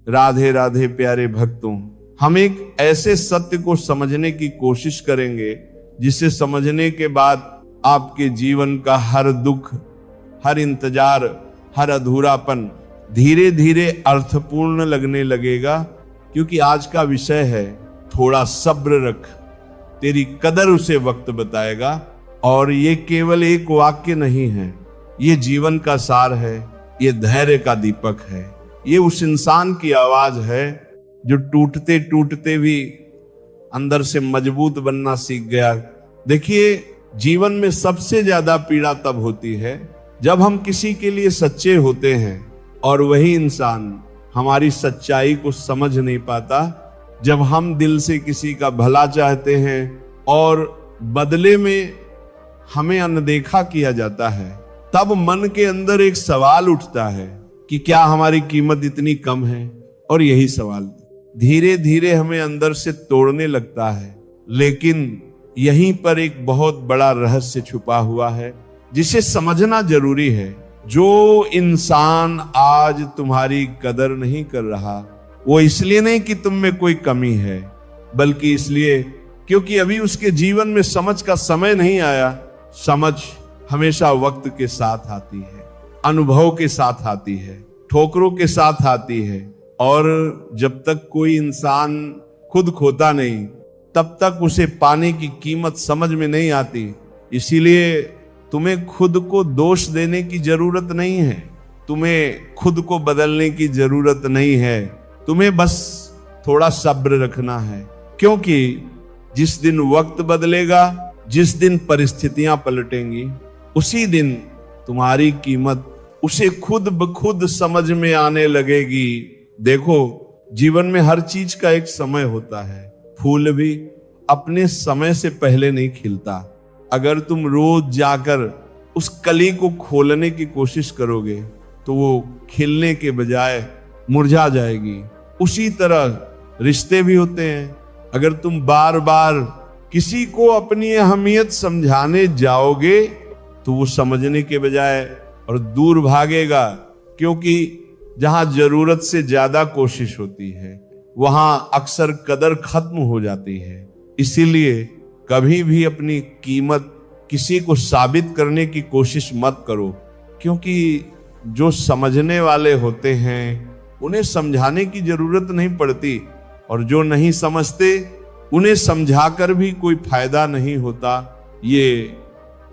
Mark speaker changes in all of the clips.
Speaker 1: राधे राधे प्यारे भक्तों, हम एक ऐसे सत्य को समझने की कोशिश करेंगे जिसे समझने के बाद आपके जीवन का हर दुख, हर इंतजार, हर अधूरापन धीरे धीरे अर्थपूर्ण लगने लगेगा। क्योंकि आज का विषय है थोड़ा सब्र रख, तेरी कदर उसे वक्त बताएगा। और ये केवल एक वाक्य नहीं है, ये जीवन का सार है, ये धैर्य का दीपक है, ये उस इंसान की आवाज है जो टूटते टूटते भी अंदर से मजबूत बनना सीख गया। देखिए, जीवन में सबसे ज्यादा पीड़ा तब होती है जब हम किसी के लिए सच्चे होते हैं और वही इंसान हमारी सच्चाई को समझ नहीं पाता। जब हम दिल से किसी का भला चाहते हैं और बदले में हमें अनदेखा किया जाता है, तब मन के अंदर एक सवाल उठता है कि क्या हमारी कीमत इतनी कम है। और यही सवाल धीरे धीरे हमें अंदर से तोड़ने लगता है। लेकिन यहीं पर एक बहुत बड़ा रहस्य छुपा हुआ है जिसे समझना जरूरी है। जो इंसान आज तुम्हारी कदर नहीं कर रहा, वो इसलिए नहीं कि तुम में कोई कमी है, बल्कि इसलिए क्योंकि अभी उसके जीवन में समझ का समय नहीं आया। समझ हमेशा वक्त के साथ आती है, अनुभव के साथ आती है, ठोकरों के साथ आती है। और जब तक कोई इंसान खुद खोता नहीं, तब तक उसे पाने की कीमत समझ में नहीं आती। इसीलिए तुम्हें खुद को दोष देने की जरूरत नहीं है, तुम्हें खुद को बदलने की जरूरत नहीं है, तुम्हें बस थोड़ा सब्र रखना है। क्योंकि जिस दिन वक्त बदलेगा, जिस दिन परिस्थितियां पलटेंगी, उसी दिन तुम्हारी कीमत उसे खुद ब खुद समझ में आने लगेगी। देखो, जीवन में हर चीज का एक समय होता है। फूल भी अपने समय से पहले नहीं खिलता। अगर तुम रोज जाकर उस कली को खोलने की कोशिश करोगे तो वो खिलने के बजाय मुरझा जाएगी। उसी तरह रिश्ते भी होते हैं। अगर तुम बार बार किसी को अपनी अहमियत समझाने जाओगे तो वो समझने के बजाय और दूर भागेगा। क्योंकि जहां जरूरत से ज्यादा कोशिश होती है, वहां अक्सर कदर खत्म हो जाती है। इसीलिए कभी भी अपनी कीमत किसी को साबित करने की कोशिश मत करो। क्योंकि जो समझने वाले होते हैं उन्हें समझाने की जरूरत नहीं पड़ती, और जो नहीं समझते उन्हें समझाकर भी कोई फायदा नहीं होता। ये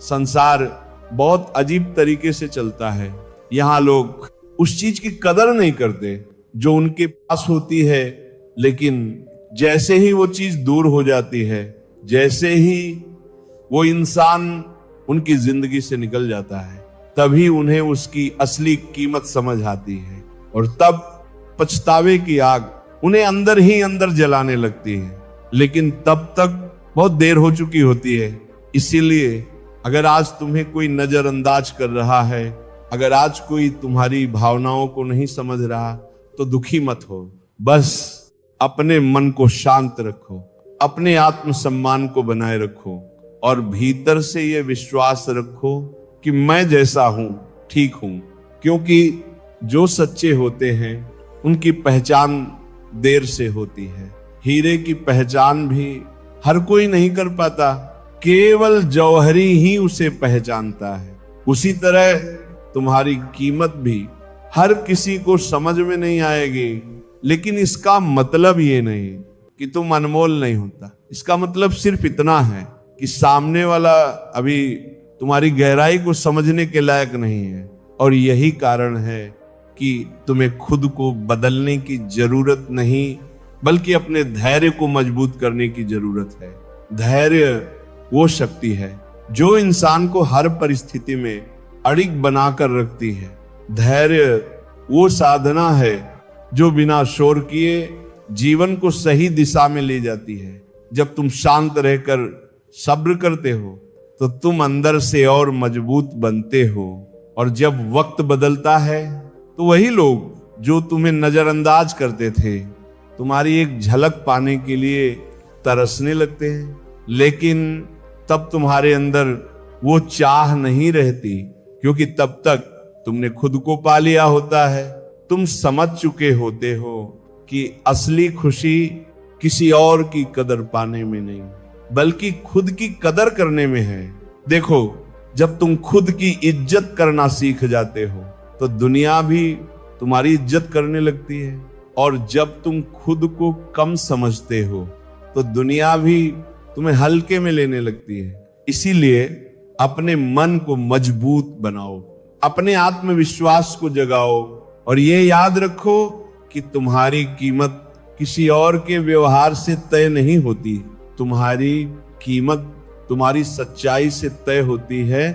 Speaker 1: संसार बहुत अजीब तरीके से चलता है। यहाँ लोग उस चीज की कदर नहीं करते जो उनके पास होती है, लेकिन जैसे ही वो चीज दूर हो जाती है, जैसे ही वो इंसान उनकी जिंदगी से निकल जाता है, तभी उन्हें उसकी असली कीमत समझ आती है। और तब पछतावे की आग उन्हें अंदर ही अंदर जलाने लगती है। लेकिन तब तक बहुत देर हो चुकी होती है। इसीलिए अगर आज तुम्हें कोई नजरअंदाज कर रहा है, अगर आज कोई तुम्हारी भावनाओं को नहीं समझ रहा, तो दुखी मत हो। बस अपने मन को शांत रखो, अपने आत्मसम्मान को बनाए रखो, और भीतर से ये विश्वास रखो कि मैं जैसा हूं ठीक हूं। क्योंकि जो सच्चे होते हैं उनकी पहचान देर से होती है। हीरे की पहचान भी हर कोई नहीं कर पाता, केवल जौहरी ही उसे पहचानता है। उसी तरह तुम्हारी कीमत भी हर किसी को समझ में नहीं आएगी। लेकिन इसका मतलब ये नहीं कि तुम अनमोल नहीं होता। इसका मतलब सिर्फ इतना है कि सामने वाला अभी तुम्हारी गहराई को समझने के लायक नहीं है। और यही कारण है कि तुम्हें खुद को बदलने की जरूरत नहीं, बल्कि अपने धैर्य को मजबूत करने की जरूरत है। धैर्य वो शक्ति है जो इंसान को हर परिस्थिति में अड़िग बनाकर रखती है। धैर्य वो साधना है जो बिना शोर किए जीवन को सही दिशा में ले जाती है। जब तुम शांत रहकर सब्र करते हो तो तुम अंदर से और मजबूत बनते हो। और जब वक्त बदलता है तो वही लोग जो तुम्हें नजरअंदाज करते थे, तुम्हारी एक झलक पाने के लिए तरसने लगते हैं। लेकिन तब तुम्हारे अंदर वो चाह नहीं रहती, क्योंकि तब तक तुमने खुद को पा लिया होता है। तुम समझ चुके होते हो कि असली खुशी किसी और की कदर पाने में नहीं, बल्कि खुद की कदर करने में है। देखो, जब तुम खुद की इज्जत करना सीख जाते हो तो दुनिया भी तुम्हारी इज्जत करने लगती है, और जब तुम खुद को कम समझते हो तो दुनिया भी तुम्हें हल्के में लेने लगती है। इसीलिए अपने मन को मजबूत बनाओ, अपने आत्मविश्वास को जगाओ, और ये याद रखो कि तुम्हारी कीमत किसी और के व्यवहार से तय नहीं होती। तुम्हारी कीमत तुम्हारी सच्चाई से तय होती है,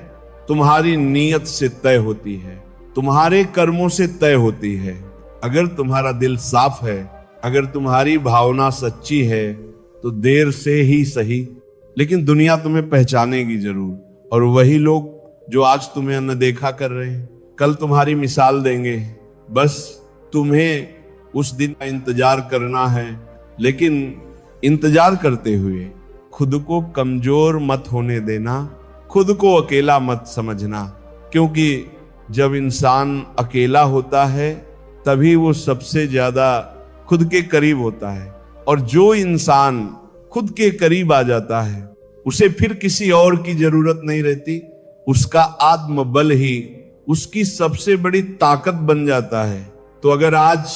Speaker 1: तुम्हारी नीयत से तय होती है, तुम्हारे कर्मों से तय होती है। अगर तुम्हारा दिल साफ है, अगर तुम्हारी भावना सच्ची है, तो देर से ही सही लेकिन दुनिया तुम्हें पहचानेगी जरूर। और वही लोग जो आज तुम्हें अनदेखा कर रहे हैं, कल तुम्हारी मिसाल देंगे। बस तुम्हें उस दिन का इंतजार करना है, लेकिन इंतजार करते हुए खुद को कमजोर मत होने देना, खुद को अकेला मत समझना, क्योंकि जब इंसान अकेला होता है तभी वो सबसे ज्यादा खुद के करीब होता है। और जो इंसान खुद के करीब आ जाता है उसे फिर किसी और की जरूरत नहीं रहती, उसका आत्मबल ही उसकी सबसे बड़ी ताकत बन जाता है। तो अगर आज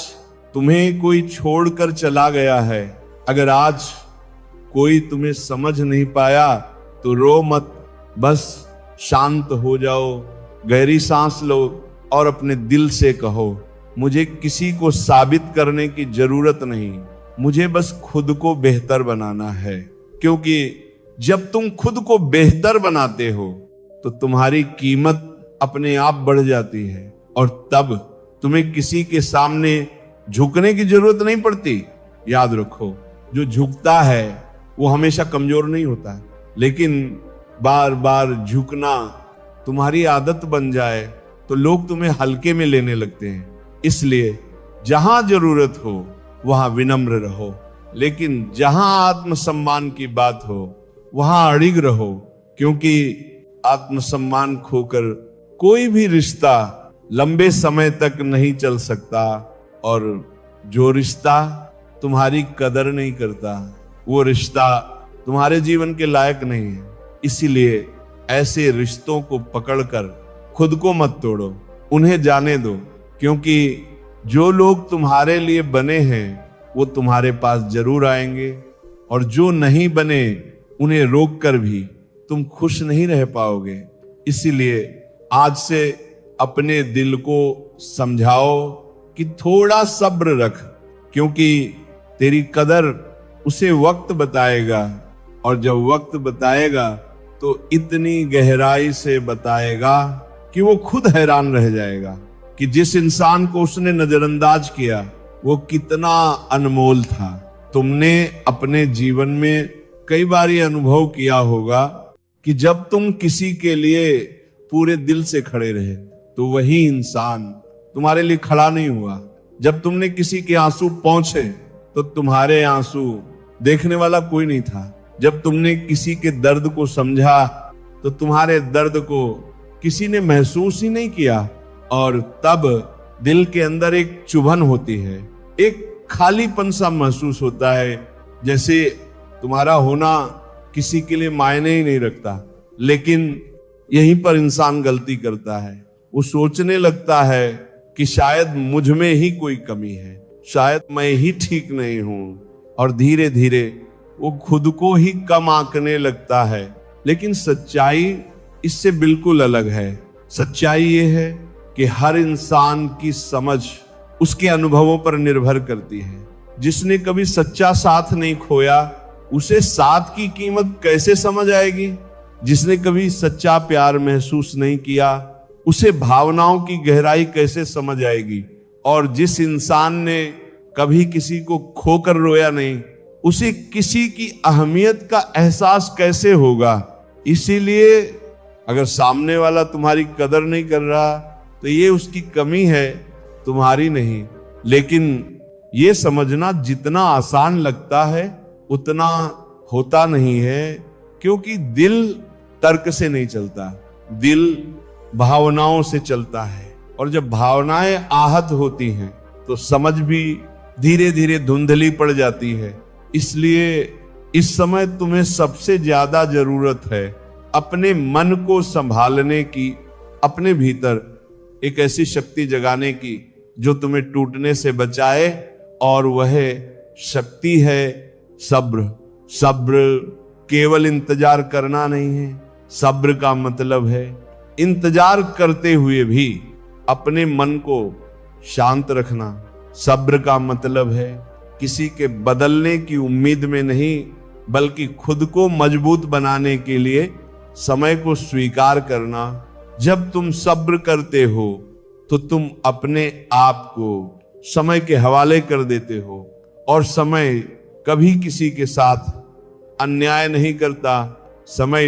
Speaker 1: तुम्हें कोई छोड़कर चला गया है, अगर आज कोई तुम्हें समझ नहीं पाया, तो रो मत, बस शांत हो जाओ, गहरी सांस लो और अपने दिल से कहो, मुझे किसी को साबित करने की जरूरत नहीं, मुझे बस खुद को बेहतर बनाना है। क्योंकि जब तुम खुद को बेहतर बनाते हो तो तुम्हारी कीमत अपने आप बढ़ जाती है, और तब तुम्हें किसी के सामने झुकने की जरूरत नहीं पड़ती। याद रखो, जो झुकता है वो हमेशा कमजोर नहीं होता है, लेकिन बार बार झुकना तुम्हारी आदत बन जाए तो लोग तुम्हें हल्के में लेने लगते हैं। इसलिए जहां जरूरत हो वहां विनम्र रहो, लेकिन जहां आत्मसम्मान की बात हो वहां अड़िग रहो, क्योंकि आत्मसम्मान खोकर कोई भी रिश्ता लंबे समय तक नहीं चल सकता, और जो रिश्ता तुम्हारी कदर नहीं करता वो रिश्ता तुम्हारे जीवन के लायक नहीं है। इसीलिए ऐसे रिश्तों को पकड़कर खुद को मत तोड़ो, उन्हें जाने दो, क्योंकि जो लोग तुम्हारे लिए बने हैं वो तुम्हारे पास जरूर आएंगे, और जो नहीं बने उन्हें रोक कर भी तुम खुश नहीं रह पाओगे। इसीलिए आज से अपने दिल को समझाओ कि थोड़ा सब्र रख, क्योंकि तेरी कदर उसे वक्त बताएगा, और जब वक्त बताएगा तो इतनी गहराई से बताएगा कि वो खुद हैरान रह जाएगा कि जिस इंसान को उसने नजरअंदाज किया वो कितना अनमोल था। तुमने अपने जीवन में कई बार ये अनुभव किया होगा कि जब तुम किसी के लिए पूरे दिल से खड़े रहे तो वही इंसान तुम्हारे लिए खड़ा नहीं हुआ। जब तुमने किसी के आंसू पहुंचे तो तुम्हारे आंसू देखने वाला कोई नहीं था। जब तुमने किसी के दर्द को समझा तो तुम्हारे दर्द को किसी ने महसूस ही नहीं किया, और तब दिल के अंदर एक चुभन होती है, एक खालीपन सा महसूस होता है, जैसे तुम्हारा होना किसी के लिए मायने ही नहीं रखता। लेकिन यहीं पर इंसान गलती करता है, वो सोचने लगता है कि शायद मुझ में ही कोई कमी है, शायद मैं ही ठीक नहीं हूं, और धीरे धीरे वो खुद को ही कम आंकने लगता है। लेकिन सच्चाई इससे बिल्कुल अलग है। सच्चाई ये है कि हर इंसान की समझ उसके अनुभवों पर निर्भर करती है। जिसने कभी सच्चा साथ नहीं खोया उसे साथ की कीमत कैसे समझ आएगी? जिसने कभी सच्चा प्यार महसूस नहीं किया उसे भावनाओं की गहराई कैसे समझ आएगी? और जिस इंसान ने कभी किसी को खोकर रोया नहीं उसे किसी की अहमियत का एहसास कैसे होगा? इसीलिए अगर सामने वाला तुम्हारी कदर नहीं कर रहा तो ये उसकी कमी है, तुम्हारी नहीं। लेकिन ये समझना जितना आसान लगता है उतना होता नहीं है, क्योंकि दिल तर्क से नहीं चलता, दिल भावनाओं से चलता है। और जब भावनाएं आहत होती हैं तो समझ भी धीरे धीरे धुंधली पड़ जाती है। इसलिए इस समय तुम्हें सबसे ज्यादा जरूरत है अपने मन को संभालने की, अपने भीतर एक ऐसी शक्ति जगाने की जो तुम्हें टूटने से बचाए, और वह शक्ति है सब्र। सब्र केवल इंतजार करना नहीं है, सब्र का मतलब है इंतजार करते हुए भी अपने मन को शांत रखना। सब्र का मतलब है किसी के बदलने की उम्मीद में नहीं, बल्कि खुद को मजबूत बनाने के लिए समय को स्वीकार करना। जब तुम सब्र करते हो तो तुम अपने आप को समय के हवाले कर देते हो, और समय कभी किसी के साथ अन्याय नहीं करता। समय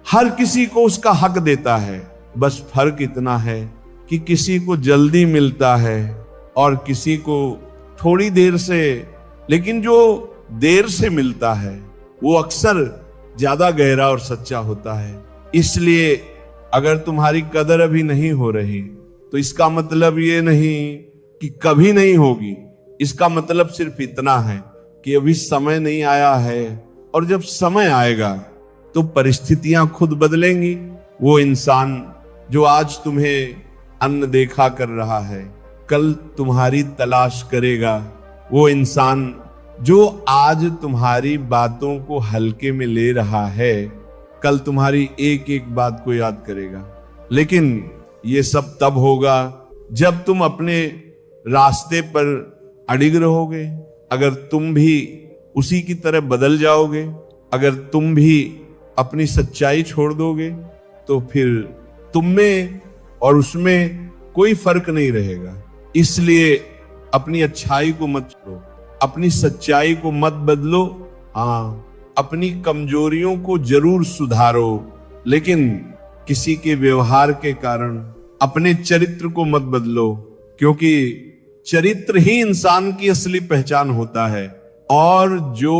Speaker 1: हर किसी को उसका हक देता है, बस फर्क इतना है कि किसी को जल्दी मिलता है और किसी को थोड़ी देर से, लेकिन जो देर से मिलता है वो अक्सर ज्यादा गहरा और सच्चा होता है। इसलिए अगर तुम्हारी कदर अभी नहीं हो रही तो इसका मतलब ये नहीं कि कभी नहीं होगी। इसका मतलब सिर्फ इतना है कि अभी समय नहीं आया है, और जब समय आएगा तो परिस्थितियां खुद बदलेंगी। वो इंसान जो आज तुम्हें अन्न देखा कर रहा है, कल तुम्हारी तलाश करेगा। वो इंसान जो आज तुम्हारी बातों को हल्के में ले रहा है, कल तुम्हारी एक एक बात को याद करेगा। लेकिन ये सब तब होगा जब तुम अपने रास्ते पर अडिग रहोगे। अगर तुम भी उसी की तरह बदल जाओगे, अगर तुम भी अपनी सच्चाई छोड़ दोगे, तो फिर तुम में और उसमें कोई फर्क नहीं रहेगा। इसलिए अपनी अच्छाई को मत छोड़ो, अपनी सच्चाई को मत बदलो। हाँ, अपनी कमजोरियों को जरूर सुधारो, लेकिन किसी के व्यवहार के कारण अपने चरित्र को मत बदलो, क्योंकि चरित्र ही इंसान की असली पहचान होता है। और जो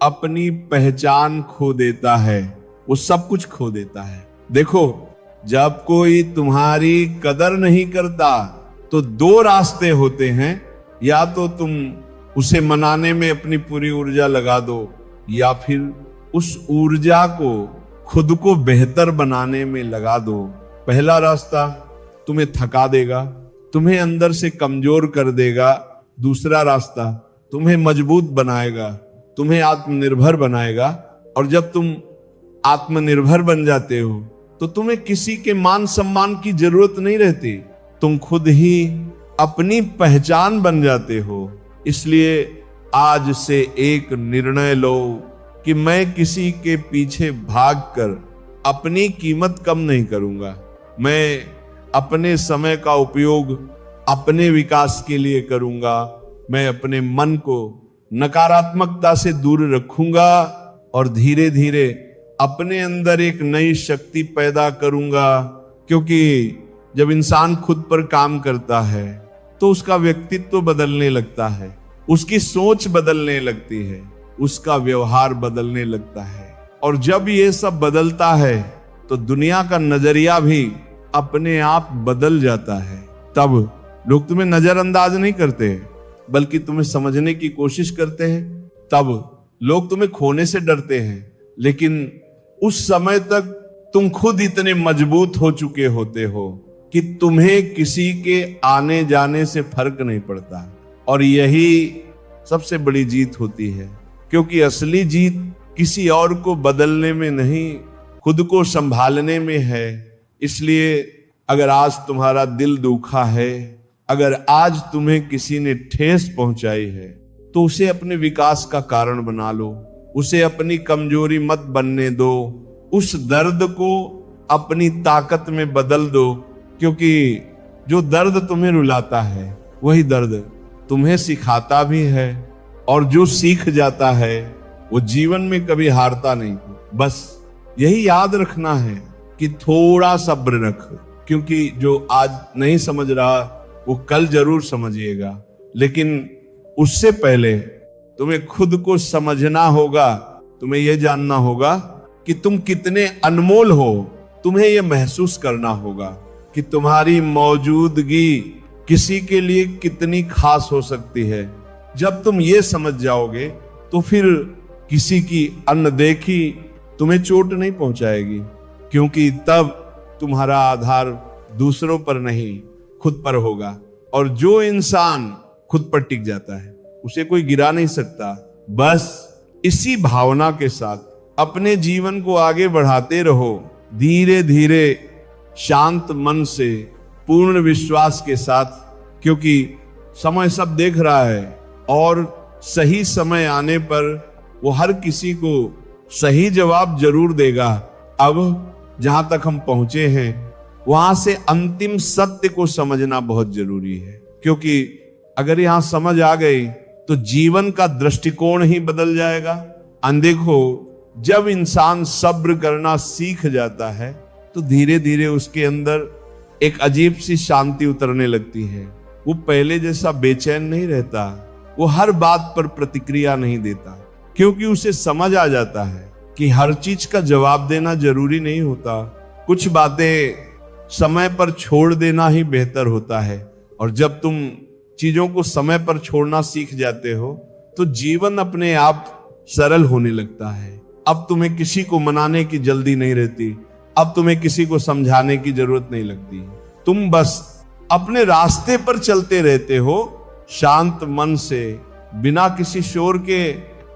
Speaker 1: अपनी पहचान खो देता है वो सब कुछ खो देता है। देखो, जब कोई तुम्हारी कदर नहीं करता तो दो रास्ते होते हैं, या तो तुम उसे मनाने में अपनी पूरी ऊर्जा लगा दो, या फिर उस ऊर्जा को खुद को बेहतर बनाने में लगा दो। पहला रास्ता तुम्हें थका देगा, तुम्हें अंदर से कमजोर कर देगा। दूसरा रास्ता तुम्हें मजबूत बनाएगा, तुम्हें आत्मनिर्भर बनाएगा। और जब तुम आत्मनिर्भर बन जाते हो तो तुम्हें किसी के मान सम्मान की जरूरत नहीं रहती, तुम खुद ही अपनी पहचान बन जाते हो। इसलिए आज से एक निर्णय लो कि मैं किसी के पीछे भागकर अपनी कीमत कम नहीं करूंगा। मैं अपने समय का उपयोग अपने विकास के लिए करूंगा। मैं अपने मन को नकारात्मकता से दूर रखूंगा और धीरे धीरे अपने अंदर एक नई शक्ति पैदा करूंगा। क्योंकि जब इंसान खुद पर काम करता है तो उसका व्यक्तित्व बदलने लगता है, उसकी सोच बदलने लगती है, उसका व्यवहार बदलने लगता है। और जब ये सब बदलता है तो दुनिया का नजरिया भी अपने आप बदल जाता है। तब लोग तुम्हें नजरअंदाज नहीं करते, बल्कि तुम्हें समझने की कोशिश करते हैं। तब लोग तुम्हें खोने से डरते हैं, लेकिन उस समय तक तुम खुद इतने मजबूत हो चुके होते हो कि तुम्हें किसी के आने जाने से फर्क नहीं पड़ता। और यही सबसे बड़ी जीत होती है, क्योंकि असली जीत किसी और को बदलने में नहीं, खुद को संभालने में है। इसलिए अगर आज तुम्हारा दिल दुखा है, अगर आज तुम्हें किसी ने ठेस पहुंचाई है, तो उसे अपने विकास का कारण बना लो, उसे अपनी कमजोरी मत बनने दो। उस दर्द को अपनी ताकत में बदल दो, क्योंकि जो दर्द तुम्हें रुलाता है वही दर्द तुम्हें सिखाता भी है। और जो सीख जाता है वो जीवन में कभी हारता नहीं। बस यही याद रखना है कि थोड़ा सब्र रख, क्योंकि जो आज नहीं समझ रहा वो कल जरूर समझिएगा। लेकिन उससे पहले तुम्हें खुद को समझना होगा, तुम्हें यह जानना होगा कि तुम कितने अनमोल हो, तुम्हें यह महसूस करना होगा। कि तुम्हारी मौजूदगी किसी के लिए कितनी खास हो सकती है। जब तुम ये समझ जाओगे तो फिर किसी की अनदेखी तुम्हें चोट नहीं पहुंचाएगी, क्योंकि तब तुम्हारा आधार दूसरों पर नहीं खुद पर होगा। और जो इंसान खुद पर टिक जाता है उसे कोई गिरा नहीं सकता। बस इसी भावना के साथ अपने जीवन को आगे बढ़ाते रहो, धीरे धीरे शांत मन से, पूर्ण विश्वास के साथ, क्योंकि समय सब देख रहा है और सही समय आने पर वो हर किसी को सही जवाब जरूर देगा। अब जहां तक हम पहुंचे हैं वहां से अंतिम सत्य को समझना बहुत जरूरी है, क्योंकि अगर यहां समझ आ गई तो जीवन का दृष्टिकोण ही बदल जाएगा। देखो, जब इंसान सब्र करना सीख जाता है तो धीरे धीरे उसके अंदर एक अजीब सी शांति उतरने लगती है। वो पहले जैसा बेचैन नहीं रहता, वो हर बात पर प्रतिक्रिया नहीं देता, क्योंकि उसे समझ आ जाता है कि हर चीज का जवाब देना जरूरी नहीं होता। कुछ बातें समय पर छोड़ देना ही बेहतर होता है। और जब तुम चीजों को समय पर छोड़ना सीख जाते हो तो जीवन अपने आप सरल होने लगता है। अब तुम्हें किसी को मनाने की जल्दी नहीं रहती, अब तुम्हें किसी को समझाने की जरूरत नहीं लगती। तुम बस अपने रास्ते पर चलते रहते हो, शांत मन से, बिना किसी शोर के।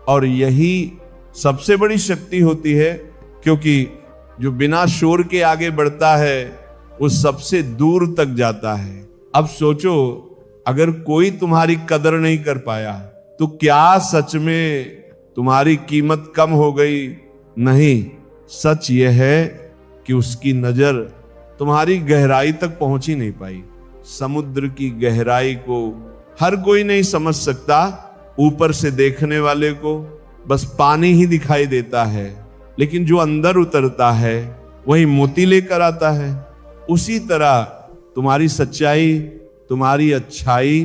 Speaker 1: और यही सबसे बड़ी शक्ति होती है, क्योंकि जो बिना शोर के आगे बढ़ता है वो सबसे दूर तक जाता है। अब सोचो, अगर कोई तुम्हारी कदर नहीं कर पाया तो क्या सच में तुम्हारी कीमत कम हो गई? नहीं, सच यह है कि उसकी नजर तुम्हारी गहराई तक पहुंच ही नहीं पाई। समुद्र की गहराई को हर कोई नहीं समझ सकता। ऊपर से देखने वाले को बस पानी ही दिखाई देता है, लेकिन जो अंदर उतरता है वही मोती लेकर आता है। उसी तरह तुम्हारी सच्चाई, तुम्हारी अच्छाई,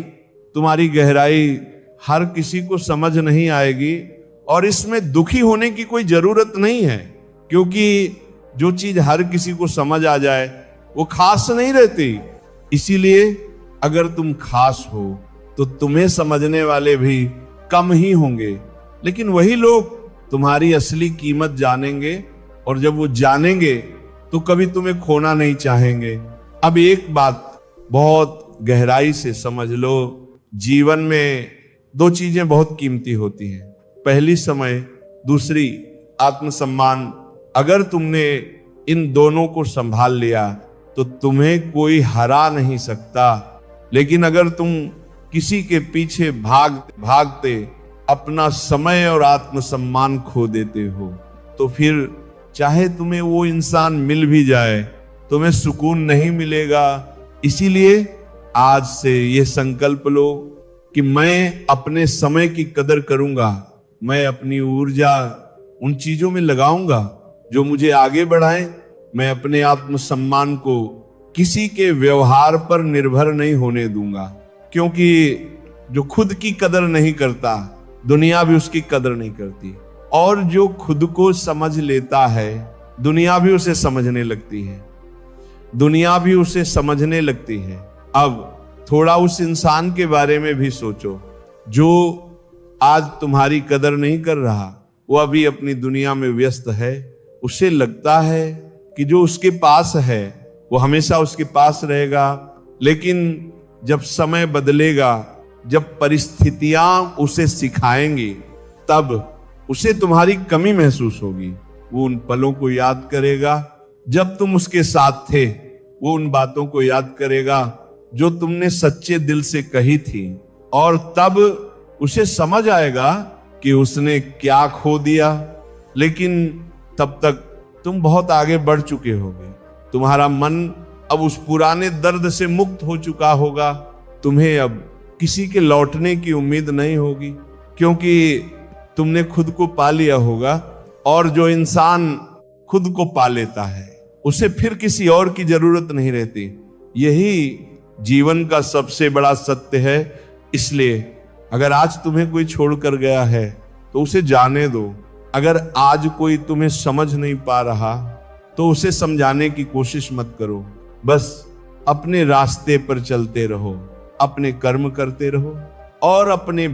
Speaker 1: तुम्हारी गहराई हर किसी को समझ नहीं आएगी। और इसमें दुखी होने की कोई जरूरत नहीं है, क्योंकि जो चीज हर किसी को समझ आ जाए वो खास नहीं रहती। इसीलिए अगर तुम खास हो तो तुम्हें समझने वाले भी कम ही होंगे, लेकिन वही लोग तुम्हारी असली कीमत जानेंगे। और जब वो जानेंगे तो कभी तुम्हें खोना नहीं चाहेंगे। अब एक बात बहुत गहराई से समझ लो, जीवन में दो चीजें बहुत कीमती होती हैं। पहली समय, दूसरी आत्मसम्मान। अगर तुमने इन दोनों को संभाल लिया तो तुम्हें कोई हरा नहीं सकता। लेकिन अगर तुम किसी के पीछे भागते भागते अपना समय और आत्मसम्मान खो देते हो तो फिर चाहे तुम्हें वो इंसान मिल भी जाए, तुम्हें सुकून नहीं मिलेगा। इसीलिए आज से ये संकल्प लो कि मैं अपने समय की कदर करूंगा, मैं अपनी ऊर्जा उन चीजों में लगाऊंगा जो मुझे आगे बढ़ाएं। मैं अपने आत्मसम्मान को किसी के व्यवहार पर निर्भर नहीं होने दूंगा, क्योंकि जो खुद की कदर नहीं करता दुनिया भी उसकी कदर नहीं करती। और जो खुद को समझ लेता है दुनिया भी उसे समझने लगती है, दुनिया भी उसे समझने लगती है। अब थोड़ा उस इंसान के बारे में भी सोचो जो आज तुम्हारी कदर नहीं कर रहा, वो अभी अपनी दुनिया में व्यस्त है। उसे लगता है कि जो उसके पास है वो हमेशा उसके पास रहेगा, लेकिन जब समय बदलेगा, जब परिस्थितियां उसे सिखाएंगी, तब उसे तुम्हारी कमी महसूस होगी। वो उन पलों को याद करेगा जब तुम उसके साथ थे, वो उन बातों को याद करेगा जो तुमने सच्चे दिल से कही थी, और तब उसे समझ आएगा कि उसने क्या खो दिया। लेकिन तब तक तुम बहुत आगे बढ़ चुके होगे, तुम्हारा मन अब उस पुराने दर्द से मुक्त हो चुका होगा। तुम्हें अब किसी के लौटने की उम्मीद नहीं होगी, क्योंकि तुमने खुद को पा लिया होगा। और जो इंसान खुद को पा लेता है उसे फिर किसी और की जरूरत नहीं रहती। यही जीवन का सबसे बड़ा सत्य है। इसलिए अगर आज तुम्हें कोई छोड़कर गया है तो उसे जाने दो। अगर आज कोई तुम्हें समझ नहीं पा रहा तो उसे समझाने की कोशिश मत करो। बस अपने रास्ते पर चलते रहो, अपने कर्म करते रहो और अपने